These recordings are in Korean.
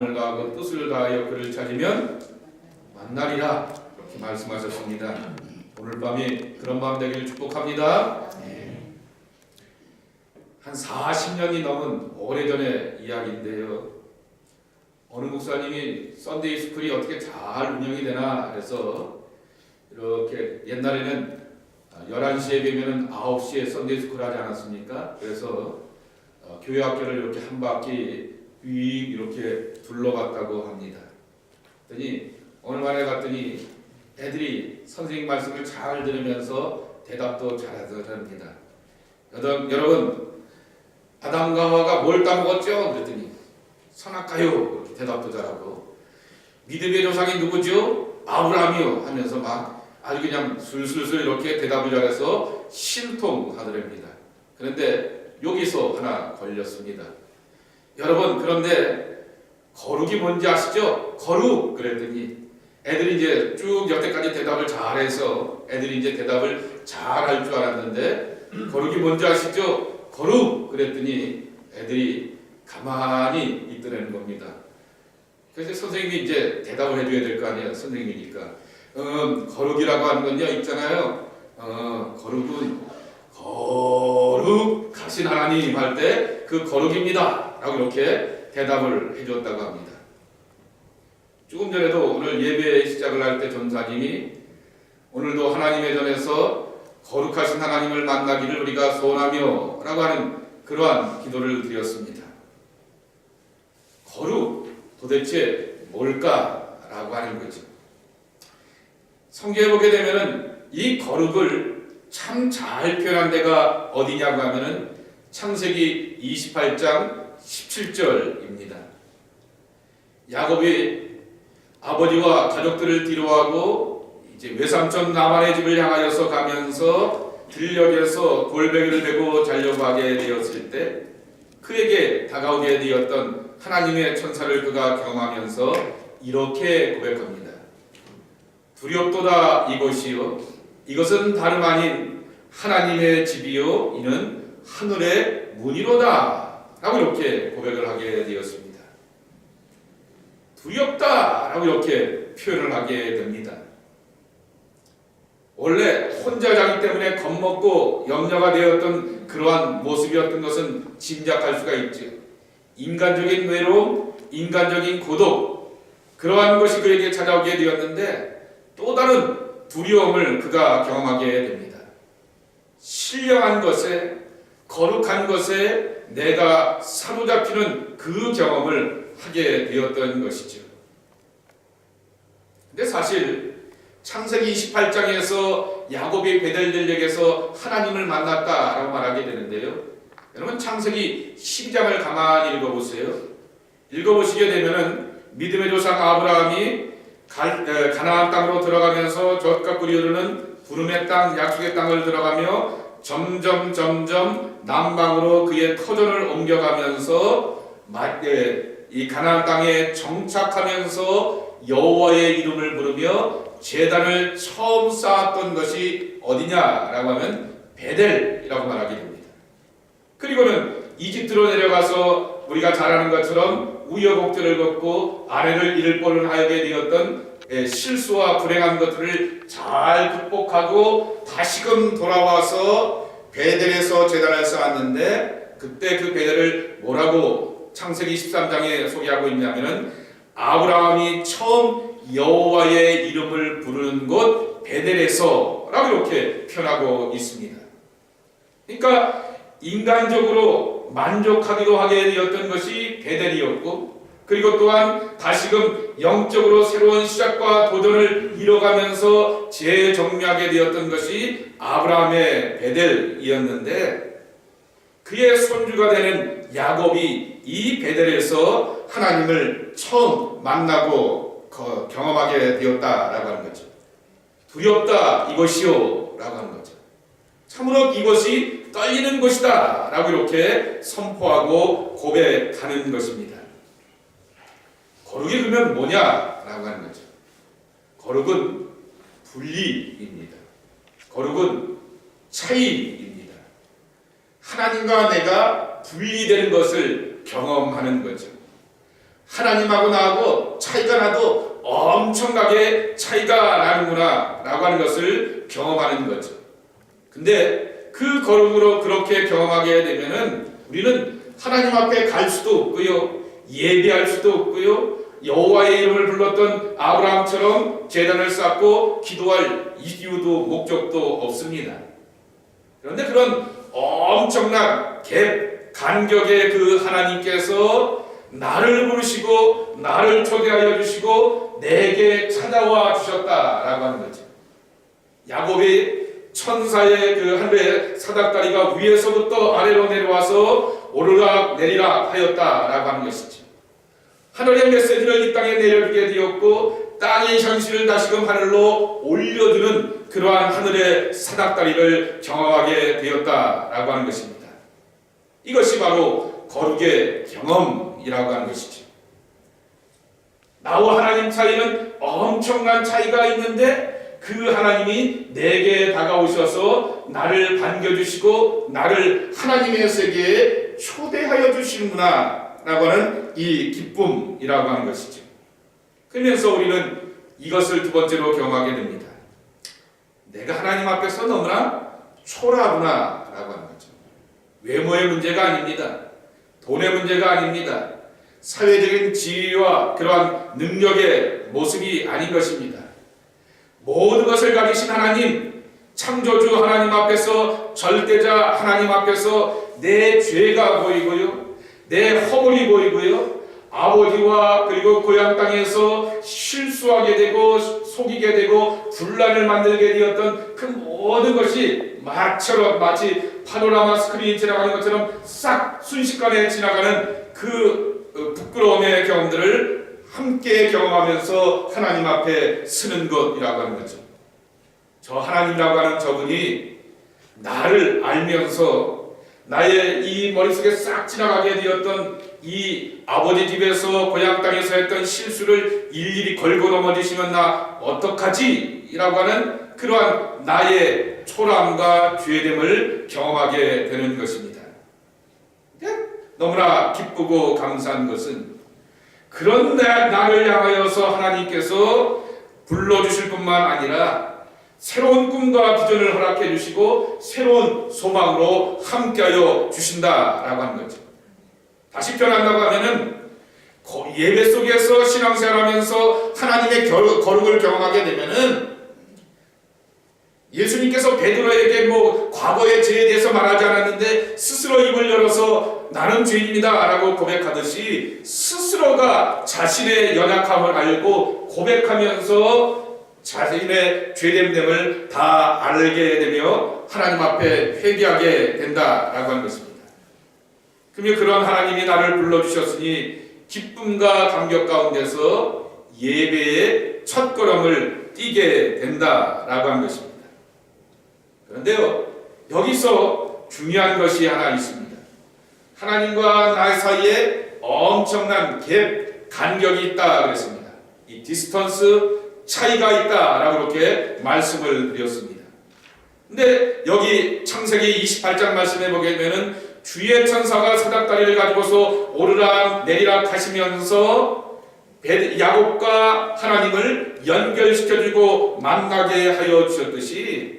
마음을 다하고 뜻을 다하여 그를 찾으면 만나리라 이렇게 말씀하셨습니다. 오늘 밤이 그런 밤 되기를 축복합니다. 한 40년이 넘은 오래전의 이야기인데요. 어느 목사님이 썬데이 스쿨이 어떻게 잘 운영이 되나 해서 이렇게 옛날에는 11시에 되면 9시에 썬데이 스쿨 하지 않았습니까? 그래서 교회 학교를 이렇게 한 바퀴 휙 이렇게 둘러봤다고 합니다. 그랬더니 어느 날에 갔더니 애들이 선생님 말씀을 잘 들으면서 대답도 잘하더랍니다. 여러분 아담과 하와가 뭘 따먹었죠? 그랬더니 선악과요. 대답도 잘하고 믿음의 조상이 누구죠? 아브라함이요 하면서 막 아주 그냥 술술술 이렇게 대답을 잘해서 신통하더랍니다. 그런데 여기서 하나 걸렸습니다. 여러분 그런데 거룩이 뭔지 아시죠? 거룩 그랬더니 애들이 이제 쭉 여태까지 대답을 잘해서 애들이 이제 대답을 잘할 줄 알았는데 거룩이 뭔지 아시죠? 거룩 그랬더니 애들이 가만히 있더라는 겁니다. 그래서 선생님이 이제 대답을 해줘야 될 거 아니에요. 선생님이니까 거룩이라고 하는 건요 있잖아요. 거룩은 거룩하신 하나님 할 때 그 거룩입니다 라고 이렇게 대답을 해줬다고 합니다. 조금 전에도 오늘 예배 시작을 할 때 전사님이 오늘도 하나님의 전에서 거룩하신 하나님을 만나기를 우리가 소원하며 라고 하는 그러한 기도를 드렸습니다. 거룩 도대체 뭘까라고 하는 거죠. 성경에 보게 되면은 이 거룩을 참 잘 표현한 데가 어디냐고 하면은 창세기 28장 17절입니다. 야곱이 아버지와 가족들을 뒤로하고 이제 외삼촌 라반의 집을 향하여서 가면서 들녘에서 골짜기를 메고 자려고 하게 되었을 때 그에게 다가오게 되었던 하나님의 천사를 그가 경험하면서 이렇게 고백합니다. 두렵도다 이곳이요 이것은 다름 아닌 하나님의 집이요 이는 하늘의 문이로다 라고 이렇게 고백을 하게 되었습니다. 두렵다 라고 이렇게 표현을 하게 됩니다. 원래 혼자 자기 때문에 겁먹고 염려가 되었던 그러한 모습이었던 것은 짐작할 수가 있죠. 인간적인 외로움, 인간적인 고독 그러한 것이 그에게 찾아오게 되었는데 또 다른 두려움을 그가 경험하게 됩니다. 신령한 것에 거룩한 것에 내가 사로잡히는 그 경험을 하게 되었던 것이죠. 근데 사실 창세기 28장에서 야곱이 베델들에게서 하나님을 만났다라고 말하게 되는데요. 여러분 창세기 12장을 가만히 읽어보세요. 읽어보시게 되면은 믿음의 조상 아브라함이 가나안 땅으로 들어가면서 젖과 꿀이 흐르는 부름의 땅 약속의 땅을 들어가며 점점 남방으로 그의 터전을 옮겨가면서 이 가나안 땅에 정착하면서 여호와의 이름을 부르며 제단을 처음 쌓았던 것이 어디냐라고 하면 베델이라고 말하게 됩니다. 그리고는 이집트로 내려가서 우리가 잘 아는 것처럼 우여곡절을 겪고 아내를 잃을 뻔하게 되었던 실수와 불행한 것들을 잘 극복하고 다시금 돌아와서 베델에서 제단을 쌓았는데 그때 그 베델을 뭐라고 창세기 13장에 소개하고 있냐면은 아브라함이 처음 여호와의 이름을 부르는 곳 베델에서 라고 이렇게 표현하고 있습니다. 그러니까 인간적으로 만족하기도 하게 되었던 것이 베델이었고 그리고 또한 다시금 영적으로 새로운 시작과 도전을 이뤄가면서 재정비하게 되었던 것이 아브라함의 베델이었는데 그의 손주가 되는 야곱이 이 베델에서 하나님을 처음 만나고 경험하게 되었다라고 하는 거죠. 두렵다 이것이요 라고 하는 거죠. 참으로 이것이 떨리는 것이다 라고 이렇게 선포하고 고백하는 것입니다. 거룩이 그러면 뭐냐라고 하는 거죠. 거룩은 분리입니다. 거룩은 차이입니다. 하나님과 내가 분리되는 것을 경험하는 거죠. 하나님하고 나하고 차이가 나도 엄청나게 차이가 나는구나 라고 하는 것을 경험하는 거죠. 근데 그 거룩으로 그렇게 경험하게 되면은 우리는 하나님 앞에 갈 수도 없고요, 예배할 수도 없고요, 여호와의 이름을 불렀던 아브라함처럼 제단을 쌓고 기도할 이유도 목적도 없습니다. 그런데 그런 엄청난 갭 간격의 그 하나님께서 나를 부르시고 나를 초대하여 주시고 내게 찾아와 주셨다라고 하는 거죠. 야곱이 천사의 그 하늘의 사닥다리가 위에서부터 아래로 내려와서 오르락 내리락 하였다라고 하는 것이죠. 하늘의 메시지를 이 땅에 내려주게 되었고 땅의 현실을 다시금 하늘로 올려주는 그러한 하늘의 사닥다리를 경험하게 되었다라고 하는 것입니다. 이것이 바로 거룩의 경험이라고 하는 것이죠. 나와 하나님 사이는 엄청난 차이가 있는데 그 하나님이 내게 다가오셔서 나를 반겨주시고 나를 하나님의 세계에 초대하여 주시는구나 라고 하는 이 기쁨이라고 하는 것이죠. 그러면서 우리는 이것을 두 번째로 경험하게 됩니다. 내가 하나님 앞에서 너무나 초라하구나 라고 하는 거죠. 외모의 문제가 아닙니다. 돈의 문제가 아닙니다. 사회적인 지위와 그러한 능력의 모습이 아닌 것입니다. 모든 것을 가지신 하나님, 창조주 하나님 앞에서, 절대자 하나님 앞에서 내 죄가 보이고요, 내 허물이 보이고요, 아버지와 그리고 고향 땅에서 실수하게 되고 속이게 되고 분란을 만들게 되었던 그 모든 것이 마치 파노라마 스크린이 지나가는 것처럼 싹 순식간에 지나가는 그 부끄러움의 경험들을 함께 경험하면서 하나님 앞에 서는 것이라고 하는 거죠. 저 하나님이라고 하는 저분이 나를 알면서 나의 이 머릿속에 싹 지나가게 되었던 이 아버지 집에서 고향 땅에서 했던 실수를 일일이 걸고 넘어지시면 나 어떡하지? 라고 하는 그러한 나의 초라함과 죄됨을 경험하게 되는 것입니다. 너무나 기쁘고 감사한 것은 그런 나를 향하여서 하나님께서 불러주실 뿐만 아니라 새로운 꿈과 비전을 허락해 주시고 새로운 소망으로 함께하여 주신다라고 하는 거죠. 다시 표현한다고 하면은 예배 속에서 신앙생활하면서 하나님의 거룩을 경험하게 되면은 예수님께서 베드로에게 과거의 죄에 대해서 말하지 않았는데 스스로 입을 열어서 나는 죄인입니다 라고 고백하듯이 스스로가 자신의 연약함을 알고 고백하면서 자신의 죄됨됨을 다 알게 되며 하나님 앞에 회개하게 된다라고 하는 것입니다. 그러면 그런 하나님이 나를 불러주셨으니 기쁨과 감격 가운데서 예배의 첫걸음을 띄게 된다라고 하는 것입니다. 그런데요, 여기서 중요한 것이 하나 있습니다. 하나님과 나 사이에 엄청난 갭, 간격이 있다 그랬습니다. 이 디스턴스, 차이가 있다라고 그렇게 말씀을 드렸습니다. 근데 여기 창세기 28장 말씀해 보게 되면은 주의 천사가 사닥다리를 가지고서 오르락 내리락 하시면서 야곱과 하나님을 연결시켜주고 만나게 하여 주셨듯이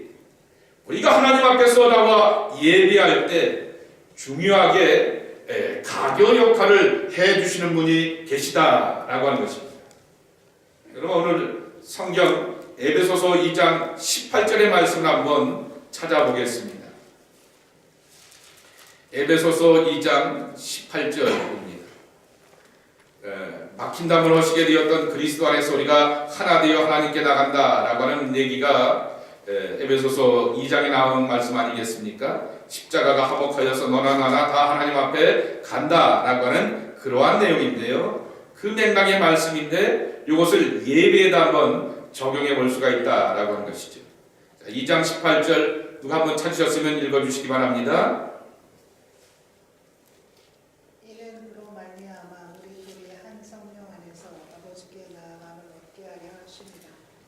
우리가 하나님 앞에서 나와 예배할 때 중요하게 가교 역할을 해주시는 분이 계시다라고 하는 것입니다. 여러분 오늘 성경 에베소서 2장 18절의 말씀을 한번 찾아보겠습니다. 에베소서 2장 18절입니다. 막힌 담을 허시게 되었던 그리스도 안에서 우리가 하나 되어 하나님께 나간다라고 하는 얘기가 에베소서 2장에 나온 말씀 아니겠습니까? 십자가가 화목하여서 너나 나나 다 하나님 앞에 간다라고 하는 그러한 내용인데요. 그 맥락의 말씀인데 이것을 예배에다 한번 적용해 볼 수가 있다라고 하는 것이죠. 2장 18절 누가 한번 찾으셨으면 읽어주시기 바랍니다. 이는 그로 말미암아 우리 둘이 한 성령 안에서 아버지께 나아감을 얻게 하려 하십니다.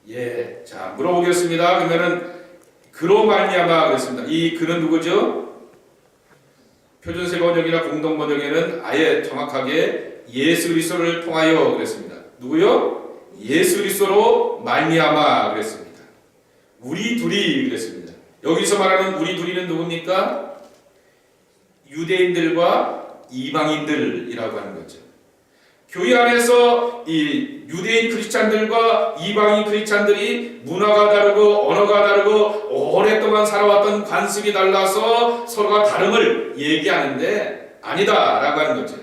예, 자 물어보겠습니다. 그러면은 그로 말미암아 그랬습니다. 이 그는 누구죠? 표준세 번역이나 공동 번역에는 아예 정확하게 예수 그리스도를 통하여 그랬습니다. 누구요? 예수 그리스도로 말미암아 그랬습니다. 우리 둘이 그랬습니다. 여기서 말하는 우리 둘이는 누굽니까? 유대인들과 이방인들이라고 하는 거죠. 교회 안에서 이 유대인 크리스찬들과 이방인 크리스찬들이 문화가 다르고 언어가 다르고 오랫동안 살아왔던 관습이 달라서 서로가 다름을 얘기하는데 아니다라고 하는 거죠.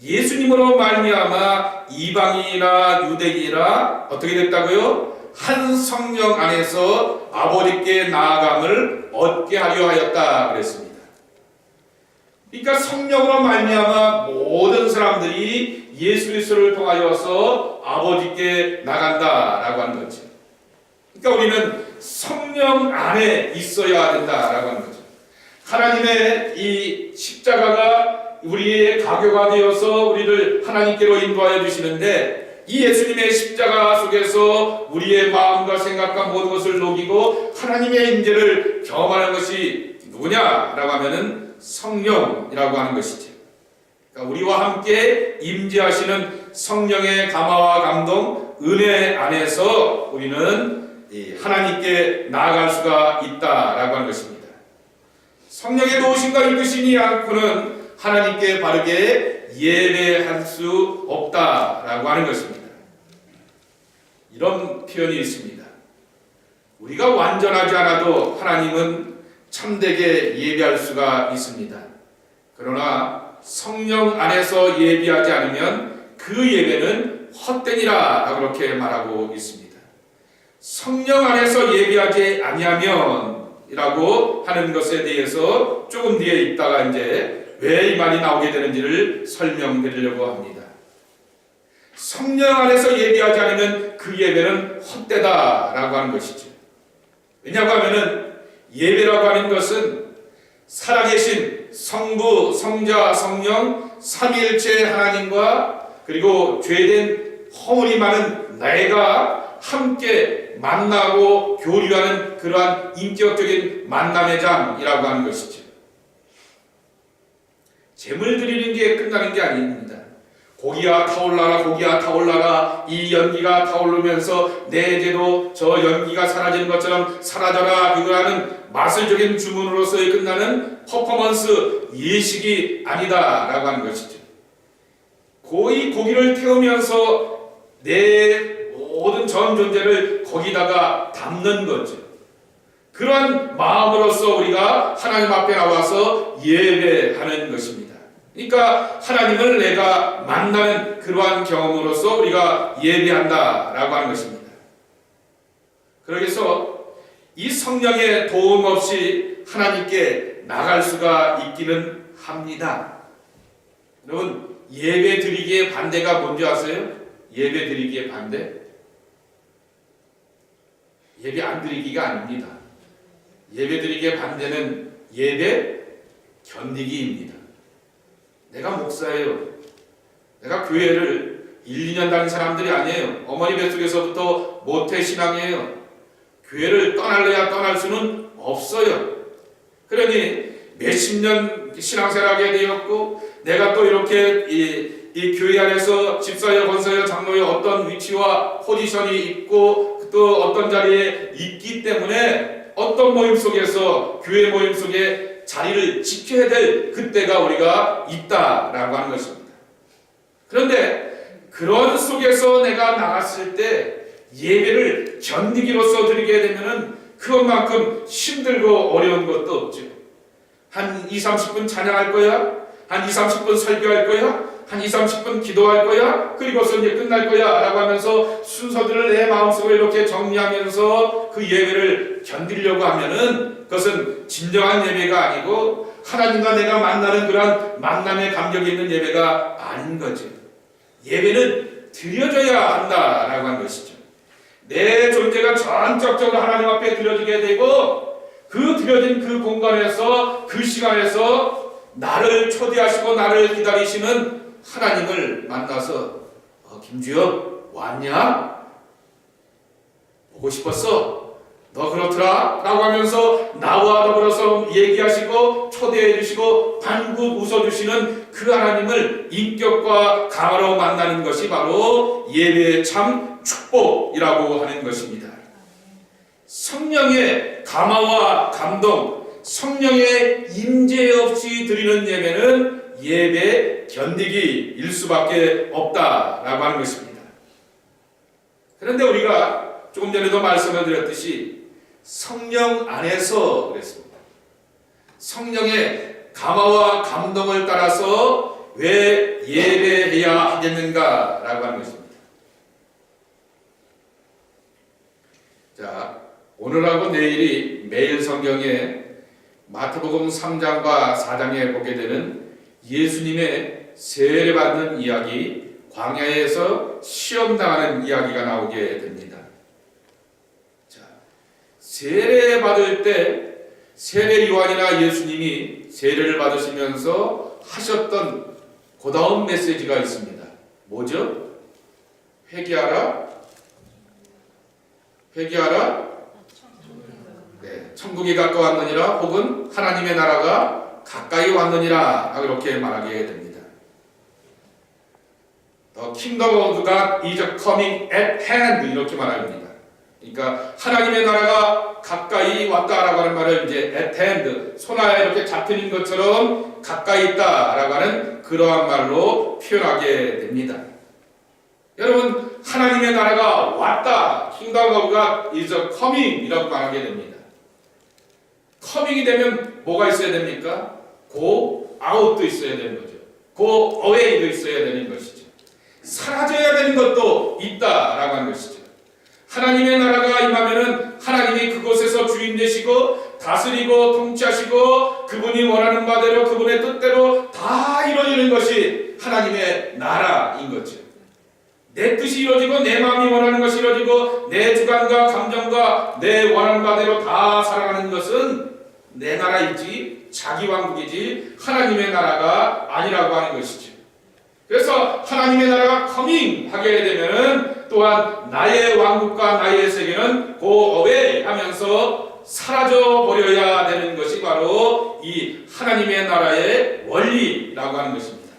예수님으로 말미암아 이방인이나 유대인이나 어떻게 됐다고요? 한 성령 안에서 아버지께 나아감을 얻게 하려 하였다 그랬습니다. 그러니까 성령으로 말미암아 모든 사람들이 예수 그리스도를 통하여서 아버지께 나간다라고 하는 거죠. 그러니까 우리는 성령 안에 있어야 된다라고 하는 거죠. 하나님의 이 십자가가 우리의 가교가 되어서 우리를 하나님께로 인도하여 주시는데 이 예수님의 십자가 속에서 우리의 마음과 생각과 모든 것을 녹이고 하나님의 임재를 경험하는 것이 누구냐라고 하면은 성령이라고 하는 것이죠. 그러니까 우리와 함께 임재하시는 성령의 감화와 감동, 은혜 안에서 우리는 하나님께 나아갈 수가 있다라고 하는 것입니다. 성령의 도우심과 이끄심이 않고는 하나님께 바르게 예배할 수 없다라고 하는 것입니다. 이런 표현이 있습니다. 우리가 완전하지 않아도 하나님은 참되게 예배할 수가 있습니다. 그러나 성령 안에서 예배하지 않으면 그 예배는 헛되니라 그렇게 말하고 있습니다. 성령 안에서 예배하지 아니하면 이라고 하는 것에 대해서 조금 뒤에 있다가 이제 왜 이 말이 나오게 되는지를 설명드리려고 합니다. 성령 안에서 예배하지 않으면 그 예배는 헛되다라고 하는 것이죠. 왜냐고 하면은 예배라고 하는 것은 살아계신 성부, 성자, 성령, 삼위일체 하나님과 그리고 죄된 허물이 많은 내가 함께 만나고 교류하는 그러한 인격적인 만남의 장이라고 하는 것이죠. 제물 드리는 게 끝나는 게 아닙니다. 고기야 타올라라, 고기야 타올라라, 이 연기가 타오르면서 내 죄도 저 연기가 사라지는 것처럼 사라져라, 그거라는 마술적인 주문으로서의 끝나는 퍼포먼스 예식이 아니다라고 하는 것이죠. 이 고기를 태우면서 내 모든 전 존재를 거기다가 담는 거죠. 그러한 마음으로서 우리가 하나님 앞에 나와서 예배하는 것입니다. 그러니까 하나님을 내가 만나는 그러한 경험으로서 우리가 예배한다라고 하는 것입니다. 그래서 이 성령의 도움 없이 하나님께 나갈 수가 있기는 합니다. 여러분, 예배 드리기의 반대가 뭔지 아세요? 예배 드리기의 반대? 예배 안 드리기가 아닙니다. 예배 드리기의 반대는 예배 견디기입니다. 내가 목사예요. 내가 교회를 1, 2년 다닌 사람들이 아니에요. 어머니 뱃속에서부터 모태신앙이에요. 교회를 떠날래야 떠날 수는 없어요. 그러니 몇십 년 신앙생활하게 되었고 내가 또 이렇게 이 교회 안에서 집사여, 권사여, 장로여 어떤 위치와 포지션이 있고 또 어떤 자리에 있기 때문에 어떤 모임 속에서 교회 모임 속에 자리를 지켜야 될 그때가 우리가 있다라고 하는 것입니다. 그런데 그런 속에서 내가 나갔을 때 예배를 견디기로서 드리게 되면은 그것만큼 힘들고 어려운 것도 없죠. 한 2, 30분 찬양할 거야? 한 2, 30분 설교할 거야? 한 2, 30분 기도할 거야? 그리고서 이제 끝날 거야? 라고 하면서 순서들을 내 마음속에 이렇게 정리하면서 그 예배를 견디려고 하면은 그것은 진정한 예배가 아니고 하나님과 내가 만나는 그러한 만남의 감격이 있는 예배가 아닌 거죠. 예배는 드려져야 한다라고 하는 것이죠. 내 존재가 전적적으로 하나님 앞에 드려지게 되고 그 드려진 그 공간에서 그 시간에서 나를 초대하시고 나를 기다리시는 하나님을 만나서 김주엽 왔냐? 보고 싶었어? 너 그렇더라? 라고 하면서 나와 더불어서 얘기하시고 초대해 주시고 반굿 웃어주시는 그 하나님을 인격과 감화로 만나는 것이 바로 예배의 참 축복이라고 하는 것입니다. 성령의 감화와 감동, 성령의 임재 없이 드리는 예배는 예배 견디기일 수밖에 없다라고 하는 것입니다. 그런데 우리가 조금 전에도 말씀을 드렸듯이 성령 안에서 그랬습니다. 성령의 감화와 감동을 따라서 왜 예배해야 하겠는가라고 하는 것입니다. 자, 오늘하고 내일이 매일 성경에 마태복음 3장과 4장에 보게 되는 예수님의 세례받는 이야기, 광야에서 시험당하는 이야기가 나오게 됩니다. 자, 세례받을 때 세례 요한이나 예수님이 세례를 받으시면서 하셨던 고다운 메시지가 있습니다. 뭐죠? 회개하라. 회개하라. 네, 천국이 가까웠느니라, 혹은 하나님의 나라가 가까이 왔느니라, 이렇게 말하게 됩니다. The kingdom of God is coming at hand, 이렇게 말합니다. 그러니까 하나님의 나라가 가까이 왔다라고 하는 말을 이제 at hand, 손아에 이렇게 잡히는 것처럼 가까이 있다라고 하는 그러한 말로 표현하게 됩니다. 여러분, 하나님의 나라가 왔다, kingdom of God is coming 이라고 말하게 됩니다. coming이 되면 뭐가 있어야 됩니까? go out도 있어야 되는 거죠. go away도 있어야 되는 것이죠. 사라져야 되는 것도 있다라고 하는 것이죠. 하나님의 나라가 임하면은 하나님이 그곳에서 주인 되시고 다스리고 통치하시고 그분이 원하는 바대로 그분의 뜻대로 다 이루어지는 것이 하나님의 나라인 거죠. 내 뜻이 이루어지고 내 마음이 원하는 것이 이루어지고 내 주관과 감정과 내 원하는 바대로 다 살아가는 것은 내 나라이지 자기 왕국이지 하나님의 나라가 아니라고 하는 것이죠. 그래서 하나님의 나라가 커밍 하게 되면은 또한 나의 왕국과 나의 세계는 go away 하면서 사라져 버려야 되는 것이 바로 이 하나님의 나라의 원리라고 하는 것입니다.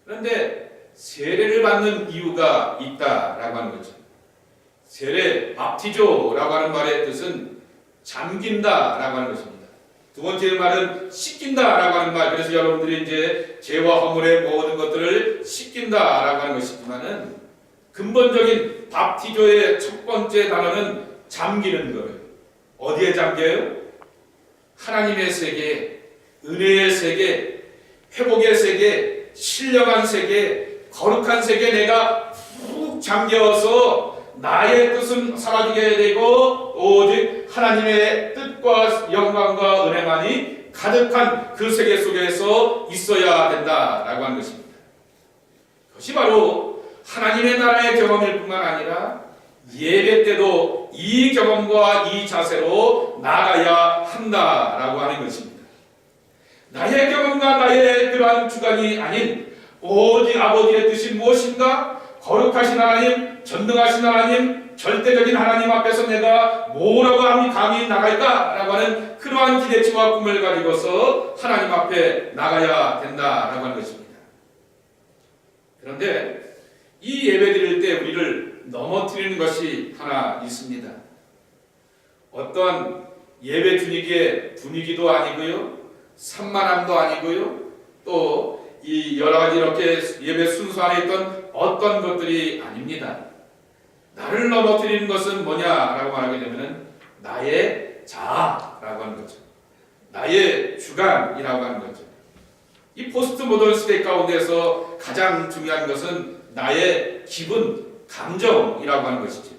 그런데 세례를 받는 이유가 있다라고 하는 거죠. 세례, 밥티조라고 하는 말의 뜻은 잠긴다라고 하는 것입니다. 두 번째 말은 씻긴다라고 하는 말. 그래서 여러분들이 이제 죄와 허물의 모든 것들을 씻긴다라고 하는 것이지만은 근본적인 밥티조의 첫 번째 단어는 잠기는 거예요. 어디에 잠겨요? 하나님의 세계, 은혜의 세계, 회복의 세계, 신령한 세계, 거룩한 세계에 내가 푹 잠겨서 나의 뜻은 사라지게 되고 오직 하나님의 뜻과 영광과 은혜만이 가득한 그 세계 속에서 있어야 된다라고 하는 것입니다. 그것이 바로 하나님의 나라의 경험일 뿐만 아니라 예배 때도 이 경험과 이 자세로 나아가야 한다라고 하는 것입니다. 나의 경험과 나의 그러한 주관이 아닌 오직 아버지의 뜻이 무엇인가? 거룩하신 하나님, 전능하신 하나님, 절대적인 하나님 앞에서 내가 뭐라고 감히 나갈까? 라고 하는 그러한 기대치와 꿈을 가지고서 하나님 앞에 나가야 된다라고 하는 것입니다. 그런데 이 예배 드릴 때 우리를 넘어뜨리는 것이 하나 있습니다. 어떤 예배 분위기도 아니고요, 산만함도 아니고요, 또 이 여러 가지 이렇게 예배 순서 안에 있던 어떤 것들이 아닙니다. 나를 넘어뜨리는 것은 뭐냐라고 말하게 되면은 나의 자아라고 하는 거죠. 나의 주관이라고 하는 거죠. 이 포스트 모던 시대 가운데서 가장 중요한 것은 나의 기분, 감정이라고 하는 것이죠.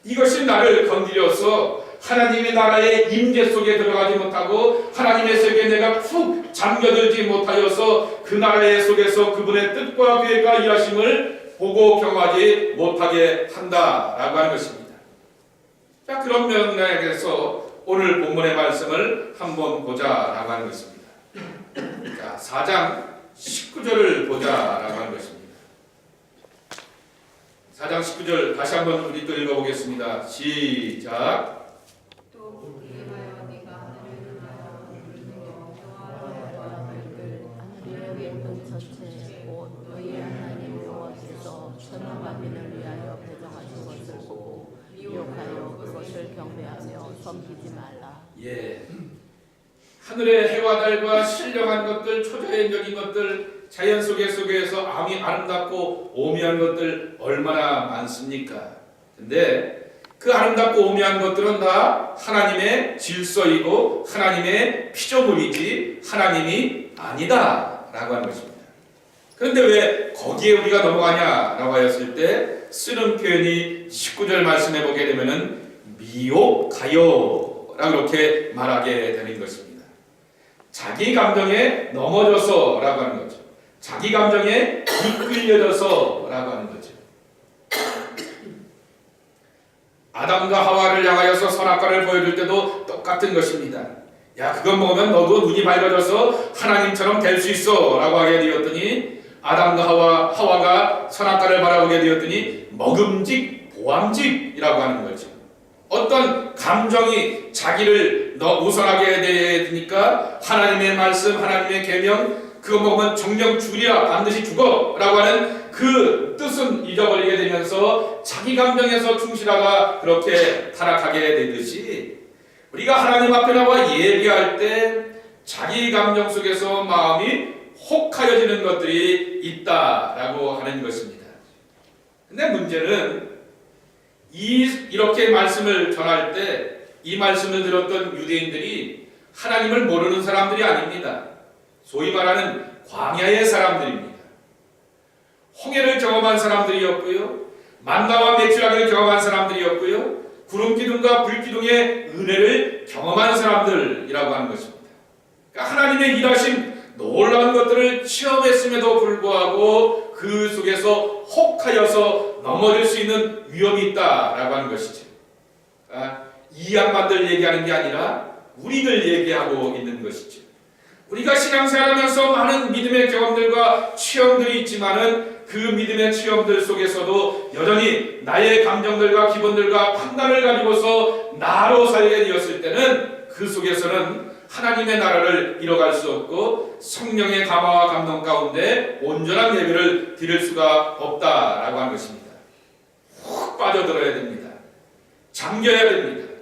이것이 나를 건드려서 하나님의 나라의 임재 속에 들어가지 못하고 하나님의 세계에 내가 푹 잠겨들지 못하여서 그 나라의 속에서 그분의 뜻과 계획과 일하심을 보고 경험하지 못하게 한다라고 하는 것입니다. 자, 그런 면에서 오늘 본문의 말씀을 한번 보자라고 하는 것입니다. 자, 4장 19절을 보자라고 하는 것입니다. 4장 19절 다시 한번 우리 또 읽어보겠습니다. 시작. 또 기회하여 네가 하늘을 향하여 물들여 여호와의 거룩을 하늘에 만민을 위하여 배정하신 것을 보고 미혹하여 그것을 경배하며 섬기지 말라. 예, 하늘의 해와 달과 신령한 것들, 초자연적인 것들, 자연 속에서 아름답고 오묘한 것들 얼마나 많습니까? 근데 그 아름답고 오묘한 것들은 다 하나님의 질서이고 하나님의 피조물이지 하나님이 아니다 라고 하는 것입니다. 그런데 왜 거기에 우리가 넘어가냐라고 하였을 때 쓰는 표현이 19절 말씀해 보게 되면은 미혹하여 라고 이렇게 말하게 되는 것입니다. 자기 감정에 넘어져서 라고 하는 거죠. 자기 감정에 이끌려져서 라고 하는 거죠. 아담과 하와를 향하여서 선악과를 보여줄 때도 똑같은 것입니다. 야, 그건 먹으면 너도 눈이 밝아져서 하나님처럼 될 수 있어 라고 하게 되었더니 아담과 하와가 선악과를 바라보게 되었더니 먹음직 보암직이라고 하는 거죠. 어떤 감정이 자기를 우선하게 되니까 하나님의 말씀, 하나님의 계명, 그거 먹으면 정령 죽으리라, 반드시 죽어 라고 하는 그 뜻은 잊어버리게 되면서 자기 감정에서 충실하다 그렇게 타락하게 되듯이 우리가 하나님 앞에 나와 예배할 때 자기 감정 속에서 마음이 혹하여지는 것들이 있다라고 하는 것입니다. 근데 문제는 이렇게 말씀을 전할 때 이 말씀을 들었던 유대인들이 하나님을 모르는 사람들이 아닙니다. 소위 말하는 광야의 사람들입니다. 홍해를 경험한 사람들이었고요. 만나와 메추라기를 경험한 사람들이었고요. 구름 기둥과 불 기둥의 은혜를 경험한 사람들이라고 하는 것입니다. 그러니까 하나님의 일하심 놀라운 것들을 체험했음에도 불구하고 그 속에서 혹하여서 넘어질 수 있는 위험이 있다라고 하는 것이죠. 이 양반들 얘기하는 게 아니라 우리들 얘기하고 있는 것이죠. 우리가 신앙생활하면서 많은 믿음의 경험들과 체험들이 있지만은 그 믿음의 체험들 속에서도 여전히 나의 감정들과 기본들과 판단을 가지고서 나로 살게 되었을 때는 그 속에서는 하나님의 나라를 이뤄갈 수 없고 성령의 감화와 감동 가운데 온전한 예배를 드릴 수가 없다라고 하는 것입니다. 훅 빠져들어야 됩니다. 잠겨야 됩니다.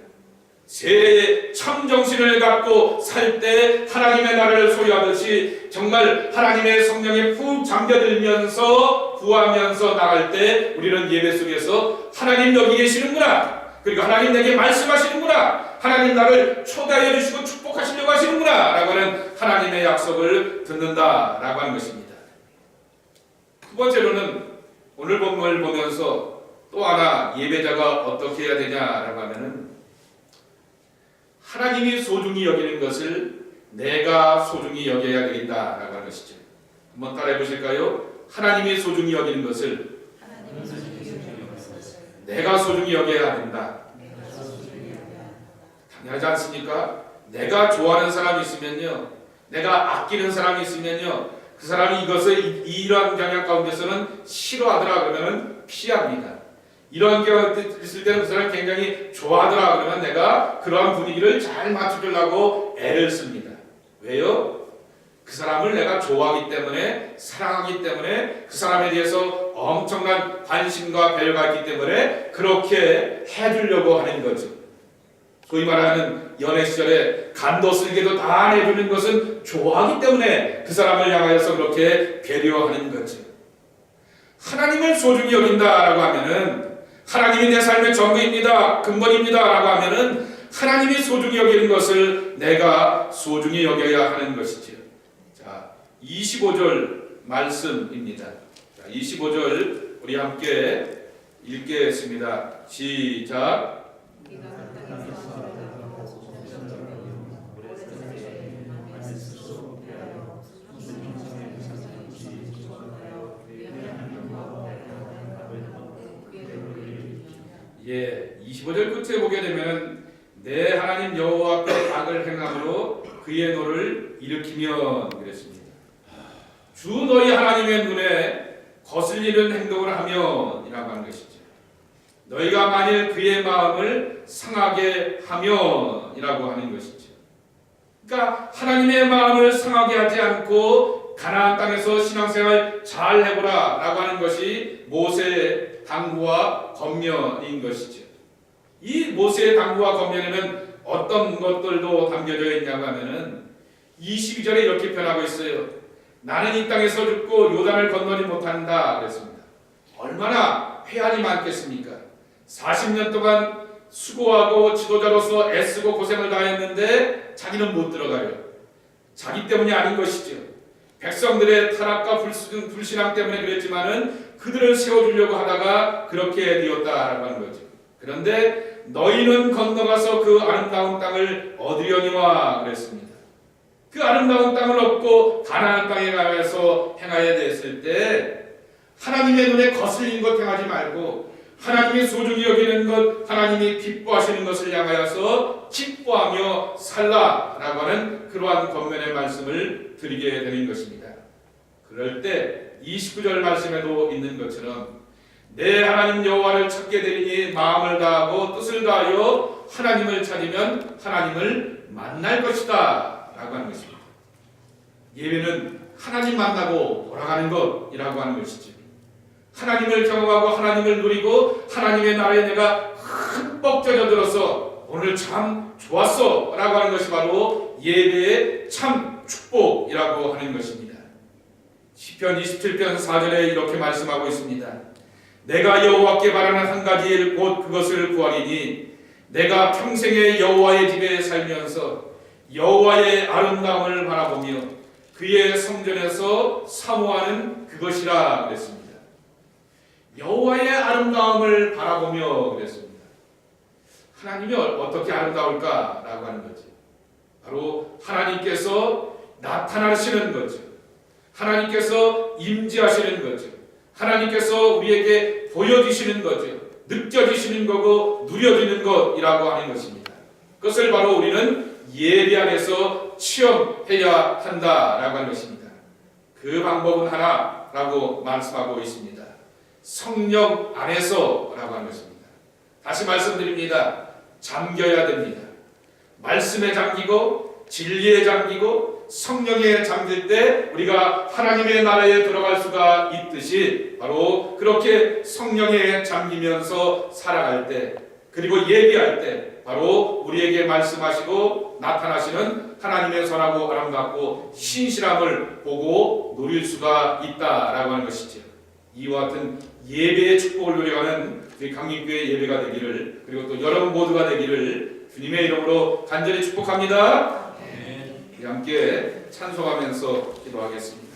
새 참정신을 갖고 살 때 하나님의 나라를 소유하듯이 정말 하나님의 성령에 푹 잠겨들면서 구하면서 나갈 때 우리는 예배 속에서 하나님 여기 계시는구나, 그리고 하나님 내게 말씀하시는구나, 하나님 나를 초대하여 주시고 축복하시려고 하시는구나 라고 하는 하나님의 약속을 듣는다 라고 하는 것입니다. 두 번째로는 오늘 본문을 보면서 또 하나 예배자가 어떻게 해야 되냐라고 하면은 하나님이 소중히 여기는 것을 내가 소중히 여겨야 되겠다라고 하는 것이죠. 한번 따라해 보실까요? 하나님이 소중히 여기는 것을 내가 소중히 여겨야 된다. 당연하지 않습니까? 내가 좋아하는 사람이 있으면요, 내가 아끼는 사람이 있으면요, 그 사람이 이것을 이러한 경향 가운데서는 싫어하더라 그러면 피합니다. 이러한 경우가 있을 때는 그 사람이 굉장히 좋아하더라 그러면 내가 그러한 분위기를 잘 맞춰주려고 애를 씁니다. 왜요? 그 사람을 내가 좋아하기 때문에, 사랑하기 때문에, 그 사람에 대해서 엄청난 관심과 배려가 있기 때문에 그렇게 해주려고 하는 거죠. 소위 말하는 연애 시절에 간도 쓸개도 다 내주는 것은 좋아하기 때문에 그 사람을 향하여서 그렇게 배려하는 거죠. 하나님을 소중히 여긴다라고 하면은, 하나님이 내 삶의 전부입니다, 근본입니다 라고 하면은 하나님이 소중히 여기는 것을 내가 소중히 여겨야 하는 것이지요. 자, 25절 말씀입니다. 자, 25절 우리 함께 읽겠습니다. 시작. 예, 25절 끝에 보게 되면 내 하나님 여호와 앞에 악을 행함으로 그의 노를 일으키면 그랬습니다. 주 너희 하나님의 눈에 거슬리는 행동을 하면 이라고 하는 것이죠. 너희가 만일 그의 마음을 상하게 하면 이라고 하는 것이죠. 그러니까 하나님의 마음을 상하게 하지 않고 가나안 땅에서 신앙생활 잘 해보라 라고 하는 것이 모세의 당부와 권면인 것이죠. 이 모세의 당부와 권면에는 어떤 것들도 담겨져 있냐고 하면은 22절에 이렇게 표현하고 있어요. 나는 이 땅에서 죽고 요단을 건너지 못한다 그랬습니다. 얼마나 회한이 많겠습니까? 40년 동안 수고하고 지도자로서 애쓰고 고생을 다했는데 자기는 못 들어가요. 자기 때문이 아닌 것이죠. 백성들의 타락과 불신앙 때문에 그랬지만은 그들을 세워주려고 하다가 그렇게 되었다라고 하는 거죠. 그런데 너희는 건너가서 그 아름다운 땅을 얻으려니와 그랬습니다. 그 아름다운 땅을 얻고 가나안 땅에 가서 행하여 됐을 때 하나님의 눈에 거슬린 것 행하지 말고 하나님이 소중히 여기는 것, 하나님이 기뻐하시는 것을 향하여서 기뻐하며 살라라고 하는 그러한 권면의 말씀을 드리게 되는 것입니다. 그럴 때 29절 말씀에도 있는 것처럼 내 하나님 여호와를 찾게 되리니 마음을 다하고 뜻을 다하여 하나님을 찾으면 하나님을 만날 것이다 라고 하는 것입니다. 예배는 하나님 만나고 돌아가는 것이라고 하는 것이죠. 하나님을 경험하고 하나님을 누리고 하나님의 나라에 내가 흠뻑 젖어들어서 오늘 참 좋았어 라고 하는 것이 바로 예배의 참 축복이라고 하는 것입니다. 시편 27편 4절에 이렇게 말씀하고 있습니다. 내가 여호와께 바라는 한 가지 일 곧 그것을 구하리니 내가 평생에 여호와의 집에 살면서 여호와의 아름다움을 바라보며 그의 성전에서 사모하는 그것이라 그랬습니다. 여호와의 아름다움을 바라보며 그랬습니다. 하나님이 어떻게 아름다울까라고 하는 거지. 바로 하나님께서 나타나시는 거죠. 하나님께서 임재하시는 거죠. 하나님께서 우리에게 보여주시는 거죠. 느껴지시는 거고 누려지는 것이라고 하는 것입니다. 그것을 바로 우리는 예배 안에서 체험해야 한다라고 하는 것입니다. 그 방법은 하나라고 말씀하고 있습니다. 성령 안에서라고 하는 것입니다. 다시 말씀드립니다. 잠겨야 됩니다. 말씀에 잠기고 진리에 잠기고 성령에 잠길 때 우리가 하나님의 나라에 들어갈 수가 있듯이 바로 그렇게 성령에 잠기면서 살아갈 때 그리고 예비할 때 바로 우리에게 말씀하시고 나타나시는 하나님의 선하고 아름답고 신실함을 보고 누릴 수가 있다라고 하는 것이죠. 이와 같은 예배의 축복을 누려가는 강림교회 예배가 되기를 그리고 또 여러분 모두가 되기를 주님의 이름으로 간절히 축복합니다. 함께 찬송하면서 기도하겠습니다.